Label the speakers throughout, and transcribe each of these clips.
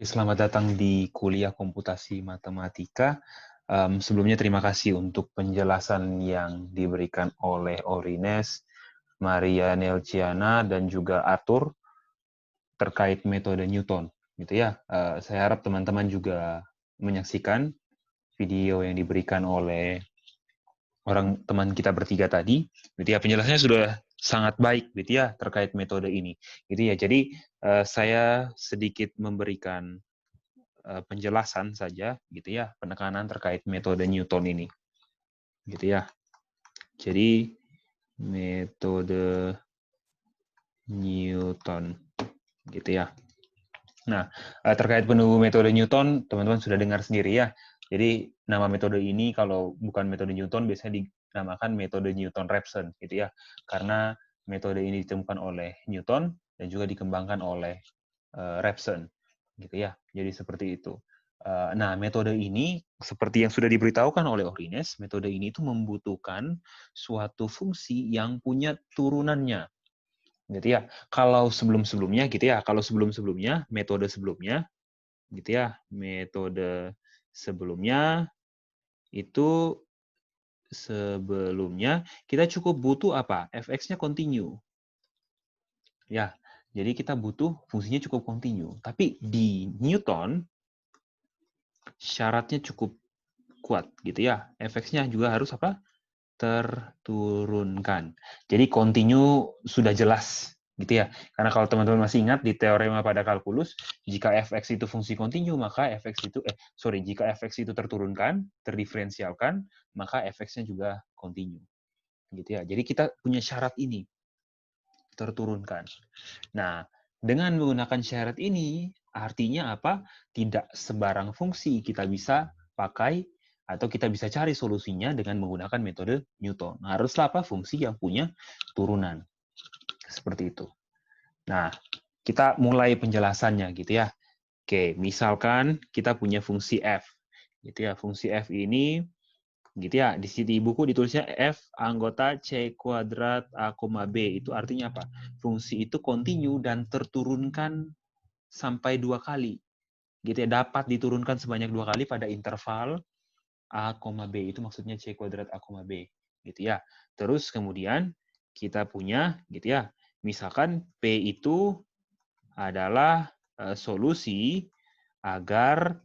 Speaker 1: Selamat datang di kuliah komputasi matematika. Sebelumnya terima kasih untuk penjelasan yang diberikan oleh Orines, Maria Nelciana, dan juga Arthur terkait metode Newton. Gitu ya. Saya harap teman-teman juga menyaksikan video yang diberikan oleh teman kita bertiga tadi. Gitu ya. Penjelasannya sudah sangat baik, gitu ya, terkait metode ini. Gitu ya. Jadi saya sedikit memberikan penjelasan saja, gitu ya, penekanan terkait metode Newton ini, gitu ya. Jadi metode Newton, gitu ya. Nah, terkait metode Newton, teman-teman sudah dengar sendiri ya. Jadi nama metode ini kalau bukan metode Newton biasanya dinamakan metode Newton-Raphson, gitu ya. Karena metode ini ditemukan oleh Newton dan juga dikembangkan oleh Raphson, gitu ya. Jadi seperti itu. Nah, metode ini seperti yang sudah diberitahukan oleh Orines, metode ini itu membutuhkan suatu fungsi yang punya turunannya, gitu ya. Kalau sebelum-sebelumnya, gitu ya. Kalau sebelum-sebelumnya, metode sebelumnya, gitu ya. Metode sebelumnya itu kita cukup butuh apa? Fx-nya continue. Ya, jadi kita butuh fungsinya cukup continue. Tapi di Newton syaratnya cukup kuat, gitu ya. Fx-nya juga harus apa? Terturunkan. Jadi continue sudah jelas, gitu ya. Karena kalau teman-teman masih ingat di teorema pada kalkulus, jika fx itu fungsi continue, maka jika fx itu terturunkan, terdiferensialkan, maka fx-nya juga continue. Gitu ya. Jadi kita punya syarat ini, terturunkan. Nah, dengan menggunakan syarat ini, artinya apa? Tidak sebarang fungsi kita bisa pakai atau kita bisa cari solusinya dengan menggunakan metode Newton. Haruslah apa? Fungsi yang punya turunan. Seperti itu. Nah, kita mulai penjelasannya gitu ya. Oke, misalkan kita punya fungsi f. Gitu ya, fungsi f ini gitu ya, di buku ditulisnya f anggota c kuadrat a, b. Itu artinya apa? Fungsi itu kontinu dan terturunkan sampai 2 kali. Gitu ya, dapat diturunkan sebanyak 2 kali pada interval a, b. Itu maksudnya c kuadrat a, b. Gitu ya. Terus kemudian kita punya gitu ya. Misalkan p itu adalah solusi agar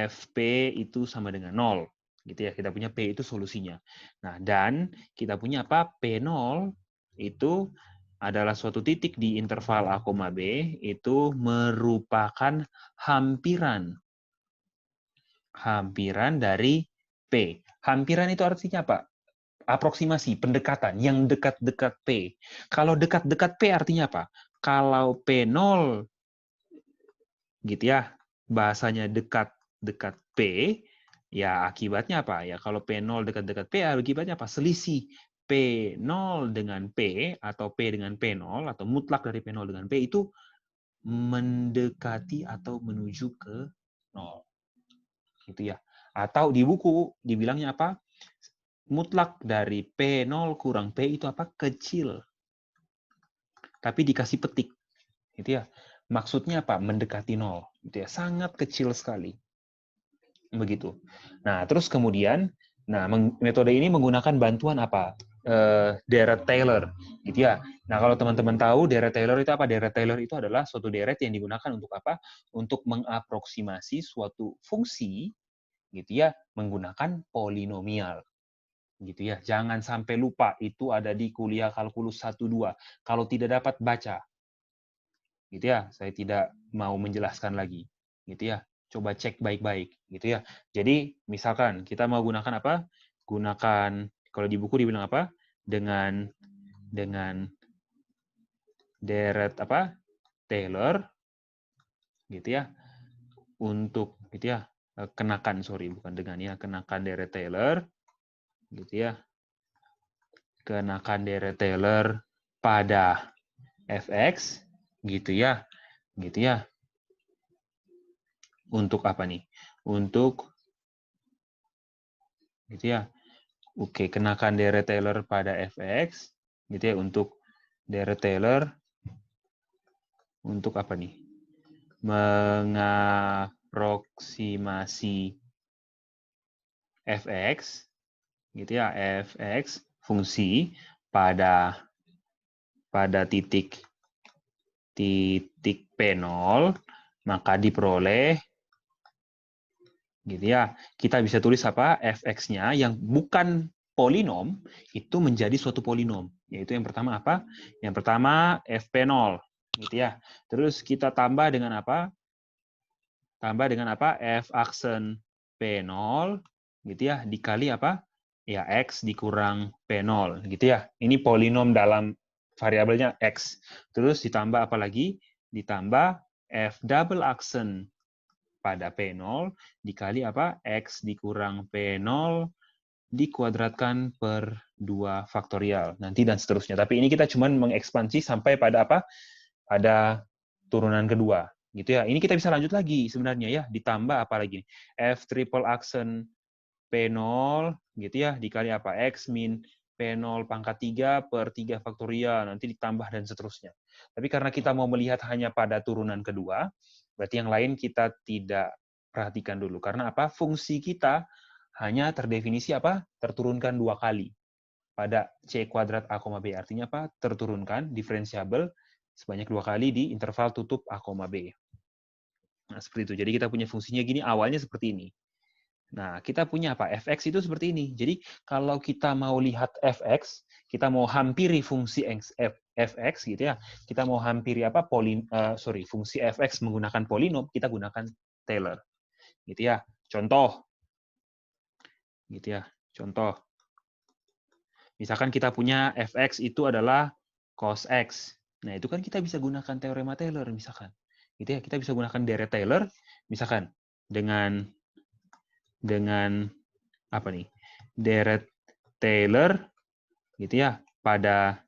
Speaker 1: fp itu sama dengan 0. Gitu ya, kita punya p itu solusinya. Nah, dan kita punya apa? P0 itu adalah suatu titik di interval a, b itu merupakan hampiran dari p. Hampiran itu artinya apa? Aproksimasi, pendekatan, yang dekat-dekat p. Kalau dekat-dekat p artinya apa? Kalau P0 gitu ya, bahasanya dekat-dekat P, ya akibatnya apa? Ya kalau P0 dekat-dekat P, akibatnya apa? Selisih P0 dengan P, atau P dengan P0, atau mutlak dari P0 dengan P, itu mendekati atau menuju ke 0. Gitu ya. Atau di buku dibilangnya apa? Mutlak dari P0 kurang P itu apa? Kecil. Tapi dikasih petik. Gitu ya. Maksudnya apa? Mendekati 0. Gitu ya. Sangat kecil sekali. Begitu. Nah, terus kemudian, metode ini menggunakan bantuan apa? Deret Taylor, gitu ya. Nah, kalau teman-teman tahu deret Taylor itu apa? Deret Taylor itu adalah suatu deret yang digunakan untuk apa? Untuk mengaproksimasi suatu fungsi, gitu ya, menggunakan polinomial. Gitu ya. Jangan sampai lupa, itu ada di kuliah kalkulus 1-2. Kalau tidak dapat baca. Gitu ya. Saya tidak mau menjelaskan lagi. Gitu ya. Coba cek baik-baik, gitu ya. Jadi, misalkan kita mau gunakan apa? Gunakan, kalau di buku dibilang apa? Dengan deret apa? Taylor, gitu ya. Untuk gitu ya, bukan dengan ya, kenakan deret Taylor, gitu ya. Kenakan deret Taylor pada fx, gitu ya. Gitu ya. Untuk apa nih? Untuk gitu ya. Oke, kenakan deret Taylor pada fx, gitu ya, untuk deret Taylor untuk apa nih? mengaproksimasi fx, gitu ya, fx fungsi pada titik P0, maka diperoleh, gitu ya. Kita bisa tulis apa? Fx-nya yang bukan polinom itu menjadi suatu polinom. Yaitu yang pertama apa? Yang pertama fp0, gitu ya. Terus kita tambah dengan apa? Tambah dengan apa? F aksen P0, gitu ya, dikali apa? Ya, X dikurang P0, gitu ya. Ini polinom dalam variabelnya X. Terus ditambah apa lagi? Ditambah F double aksen pada P0 dikali apa? X dikurang P0 dikuadratkan per 2 faktorial. Nanti dan seterusnya. Tapi ini kita cuma mengekspansi sampai pada apa? Pada turunan kedua. Gitu ya. Ini kita bisa lanjut lagi sebenarnya ya. Ditambah apa lagi? F triple aksen P0 gitu ya. Dikali apa? X min P0 pangkat 3 per 3 faktorial. Nanti ditambah dan seterusnya. Tapi karena kita mau melihat hanya pada turunan kedua, berarti yang lain kita tidak perhatikan dulu. Karena apa? Fungsi kita hanya terdefinisi apa? Terturunkan 2 kali pada C kuadrat A, B. Artinya apa? Terturunkan, diferensiabel, sebanyak 2 kali di interval tutup A, B. Nah, seperti itu. Jadi kita punya fungsinya gini, awalnya seperti ini. Nah, kita punya apa? Fx itu seperti ini. Jadi, kalau kita mau lihat Fx, kita mau hampiri fungsi Fx, gitu ya. Kita mau hampiri apa? Fungsi Fx menggunakan polinom, kita gunakan Taylor. Gitu ya. Contoh. Gitu ya. Contoh. Misalkan kita punya Fx itu adalah cos X. Nah, itu kan kita bisa gunakan teorema Taylor, misalkan. Gitu ya, kita bisa gunakan deret Taylor, misalkan, dengan apa nih? Deret Taylor, gitu ya, pada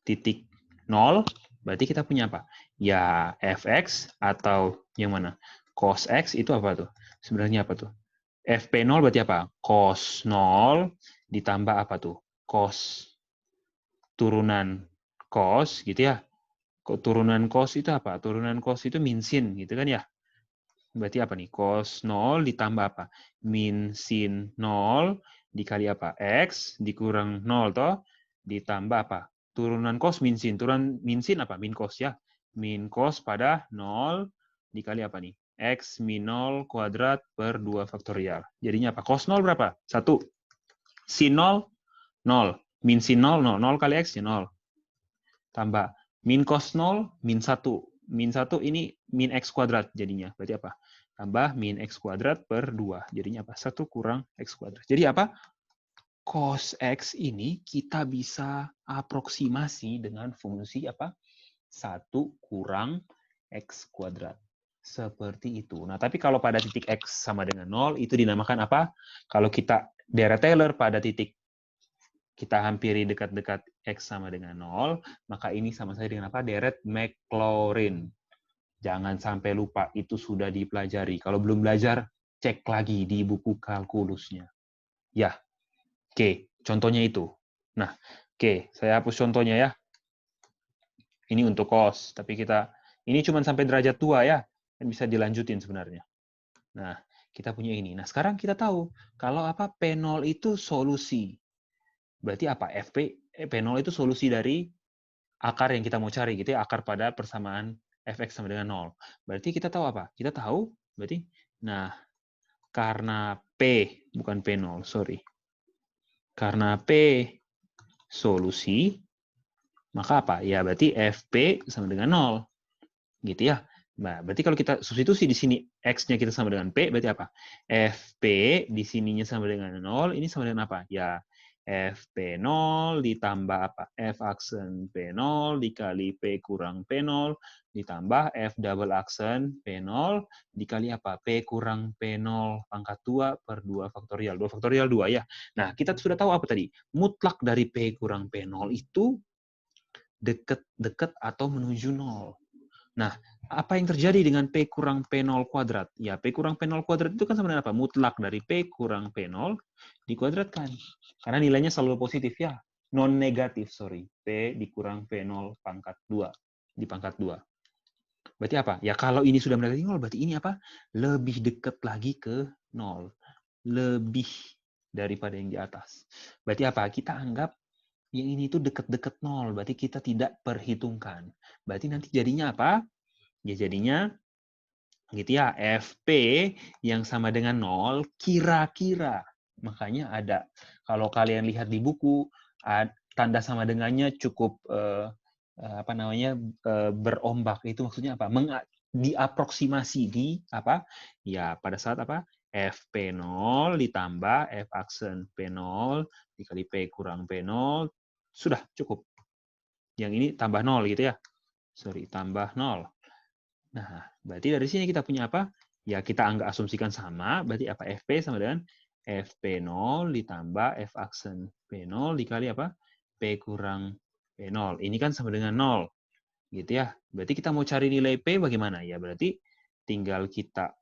Speaker 1: titik 0, berarti kita punya apa? Ya, Fx atau yang mana? Cos X itu apa tuh? Sebenarnya apa tuh? Fp0 berarti apa? Cos 0 ditambah apa tuh? Cos turunan cos gitu ya. Turunan cos itu apa? Turunan cos itu min sin gitu kan ya. Berarti apa nih? Cos 0 ditambah apa? Min sin 0 dikali apa? X dikurang 0 toh ditambah apa? Turunan cos min sin. Turunan min sin apa? Min cos ya. Min cos pada 0 dikali apa nih? X min 0 kuadrat per 2 faktorial. Jadinya apa? Cos 0 berapa? 1. Sin 0, 0. Min sin 0, 0. 0 kali X ya 0. Tambah min cos 0, min 1. Min 1 ini min X kuadrat jadinya. Berarti apa? Tambah min X kuadrat per 2. Jadinya apa? 1 kurang X kuadrat. Jadi apa? Cos X ini kita bisa aproksimasi dengan fungsi apa? 1 kurang X kuadrat. Seperti itu. Nah, tapi kalau pada titik X sama dengan 0, itu dinamakan apa? Kalau kita deret Taylor pada titik kita hampiri dekat-dekat X sama dengan 0, maka ini sama saja dengan apa? Deret Maclaurin. Jangan sampai lupa, itu sudah dipelajari. Kalau belum belajar, cek lagi di buku kalkulusnya. Ya, oke. Contohnya itu. Nah, oke. Saya hapus contohnya ya. Ini untuk cos. Tapi ini cuma sampai derajat 2 ya. Kan bisa dilanjutin sebenarnya. Nah, kita punya ini. Nah, sekarang kita tahu kalau apa P0 itu solusi. Berarti apa? P0 itu solusi dari akar yang kita mau cari gitu ya, akar pada persamaan fx sama dengan 0. Berarti kita tahu apa? Kita tahu berarti nah karena P bukan P0, sorry. Karena P solusi maka apa? Ya berarti Fp sama dengan 0. Gitu ya. Nah, berarti kalau kita substitusi di sini X-nya kita sama dengan P, berarti apa? Fp di sininya sama dengan 0, ini sama dengan apa? Ya, Fp0 ditambah apa? F aksen P0 dikali P kurang P0 ditambah F double aksen P0 dikali apa? P kurang P0 pangkat 2 per 2 faktorial. 2 faktorial 2 ya. Nah, kita sudah tahu apa tadi? Mutlak dari P kurang P0 itu dekat-dekat atau menuju 0. Nah, apa yang terjadi dengan P kurang P0 kuadrat? Ya, P kurang P0 kuadrat itu kan sama dengan apa? Mutlak dari P kurang P0 dikuadratkan. Karena nilainya selalu positif ya. Non negatif, sorry. P dikurang P0 pangkat 2. Di pangkat 2. Berarti apa? Ya kalau ini sudah mendekati 0, berarti ini apa? Lebih dekat lagi ke 0. Lebih daripada yang di atas. Berarti apa? Kita anggap yang ini tuh dekat-dekat 0. Berarti kita tidak perhitungkan. Berarti nanti jadinya apa? Ya jadinya gitu ya, FP yang sama dengan 0 kira-kira. Makanya ada. Kalau kalian lihat di buku, tanda sama dengannya cukup apa namanya berombak. Itu maksudnya apa? Diaproksimasi di apa? Ya pada saat apa? FP0 ditambah F aksen P0 dikali P kurang P0 sudah cukup. Yang ini tambah 0 gitu ya. Sorry, tambah 0. Nah, berarti dari sini kita punya apa? Ya, kita anggap asumsikan sama, berarti apa? FP sama dengan FP0 ditambah F aksen P0 dikali apa? P kurang P0. Ini kan sama dengan 0. Gitu ya. Berarti kita mau cari nilai P bagaimana? Ya, berarti tinggal kita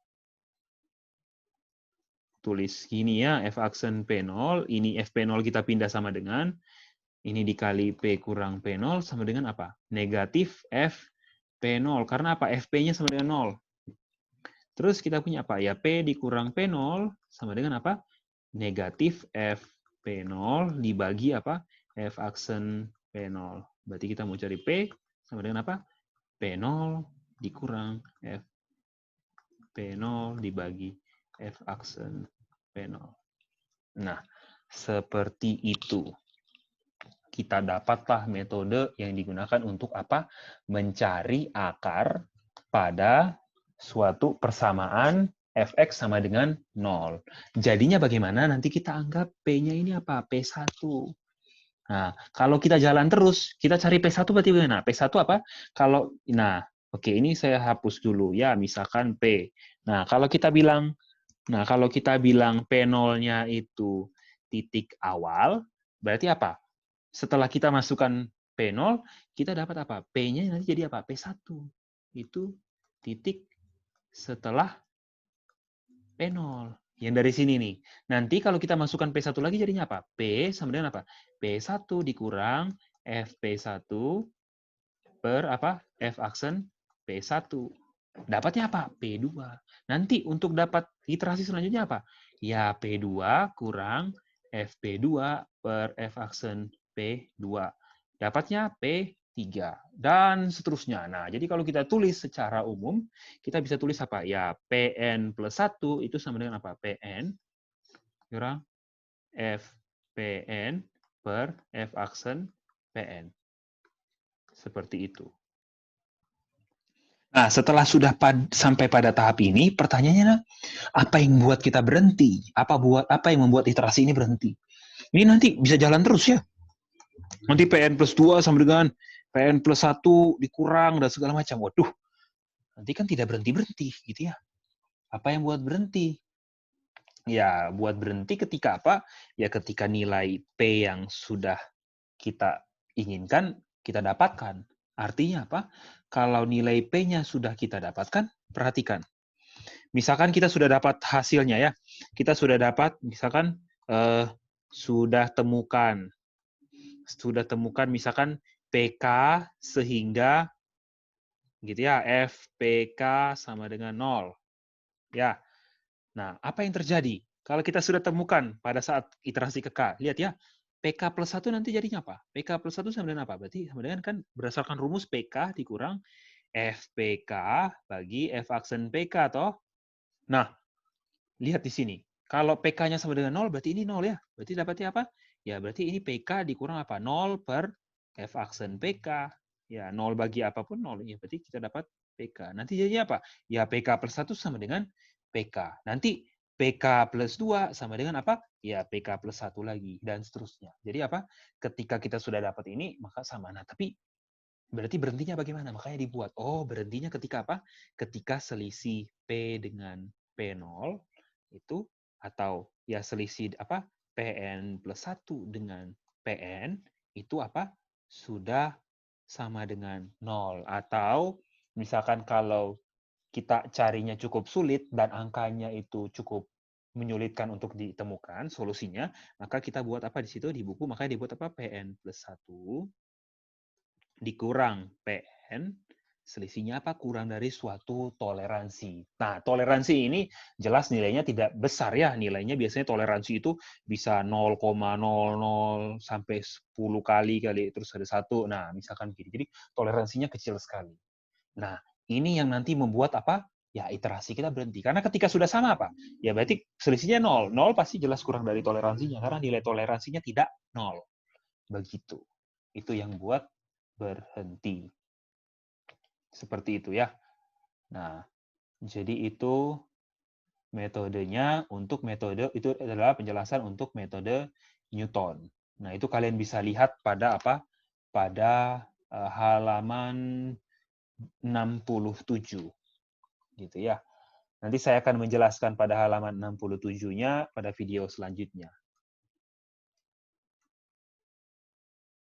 Speaker 1: tulis gini ya, F aksen P0, ini FP0 kita pindah sama dengan, ini dikali P kurang P0 sama dengan apa? Negatif F P0. Karena apa? FP-nya sama dengan 0. Terus kita punya apa? Ya P dikurang P0 sama dengan apa? Negatif F P0 dibagi apa? F aksen P0. Berarti kita mau cari P sama dengan apa? P0 dikurang F P0 dibagi F aksen P0. Nah, seperti itu. Kita dapatlah metode yang digunakan untuk apa? Mencari akar pada suatu persamaan fx sama dengan 0. Jadinya bagaimana? Nanti kita anggap P-nya ini apa? P1. Nah, kalau kita jalan terus, kita cari P1 berarti bagaimana? P1 apa? Oke, ini saya hapus dulu ya, misalkan P. Nah, kalau kita bilang P0-nya itu titik awal, berarti apa? Setelah kita masukkan P0, kita dapat apa? P-nya nanti jadi apa? P1. Itu titik setelah P0. Yang dari sini nih. Nanti kalau kita masukkan P1 lagi jadinya apa? P sama dengan apa? P1 dikurang FP1 per apa? F aksen P1. Dapatnya apa? P2. Nanti untuk dapat iterasi selanjutnya apa? Ya P2 kurang FP2 per F aksen P2. Dapatnya P3. Dan seterusnya. Nah, jadi kalau kita tulis secara umum, kita bisa tulis apa? Ya PN plus 1 itu sama dengan apa? PN kurang FPN per F aksen PN. Seperti itu. Nah, setelah sudah sampai pada tahap ini, pertanyaannya apa yang membuat kita berhenti? Apa yang membuat iterasi ini berhenti? Ini nanti bisa jalan terus ya. Nanti PN plus 2 sama dengan PN plus 1 dikurang dan segala macam. Waduh, nanti kan tidak berhenti-berhenti gitu ya. Apa yang buat berhenti? Ya, buat berhenti ketika apa? Ya ketika nilai P yang sudah kita inginkan, kita dapatkan. Artinya apa? Kalau nilai P-nya sudah kita dapatkan, perhatikan. Misalkan kita sudah dapat hasilnya ya. Kita sudah dapat misalkan sudah temukan misalkan PK sehingga gitu ya, FPK sama dengan 0. Ya. Nah, apa yang terjadi? Kalau kita sudah temukan pada saat iterasi ke K, lihat ya, PK plus 1 nanti jadinya apa? PK plus 1 sama dengan apa? Berarti sama dengan kan berdasarkan rumus PK dikurang FPK bagi F aksen PK, toh? Nah, lihat di sini. Kalau PK-nya sama dengan 0, berarti ini 0 ya. Berarti dapatnya apa? Ya, berarti ini PK dikurang apa? 0 per F aksen PK. Ya, 0 bagi apapun 0. Ya, berarti kita dapat PK. Nanti jadinya apa? Ya, PK plus 1 sama dengan PK. Nanti PK plus 2 sama dengan apa? Ya, PK plus 1 lagi. Dan seterusnya. Jadi apa? Ketika kita sudah dapat ini, maka sama. Nah, tapi berarti berhentinya bagaimana? Makanya dibuat. Oh, berhentinya ketika apa? Ketika selisih P dengan P0 itu atau ya selisih apa? PN plus 1 dengan PN itu apa? Sudah sama dengan 0. Atau misalkan kalau kita carinya cukup sulit dan angkanya itu cukup menyulitkan untuk ditemukan solusinya, maka kita buat apa di situ di buku? Makanya dibuat apa? PN plus 1 dikurang PN Selisihnya apa? Kurang dari suatu toleransi. Nah, toleransi ini jelas nilainya tidak besar ya. Nilainya biasanya toleransi itu bisa 0,00 sampai 10 kali terus ada 1. Nah, misalkan begini. Jadi toleransinya kecil sekali. Nah, ini yang nanti membuat apa? Ya, iterasi kita berhenti. Karena ketika sudah sama apa? Ya berarti selisihnya 0. 0 pasti jelas kurang dari toleransinya karena nilai toleransinya tidak 0. Begitu. Itu yang buat berhenti. Seperti itu ya. Nah, jadi itu metodenya. Untuk metode itu adalah penjelasan untuk metode Newton. Nah, itu kalian bisa lihat pada apa? Pada halaman 67 gitu ya. Nanti saya akan menjelaskan pada halaman 67-nya pada video selanjutnya.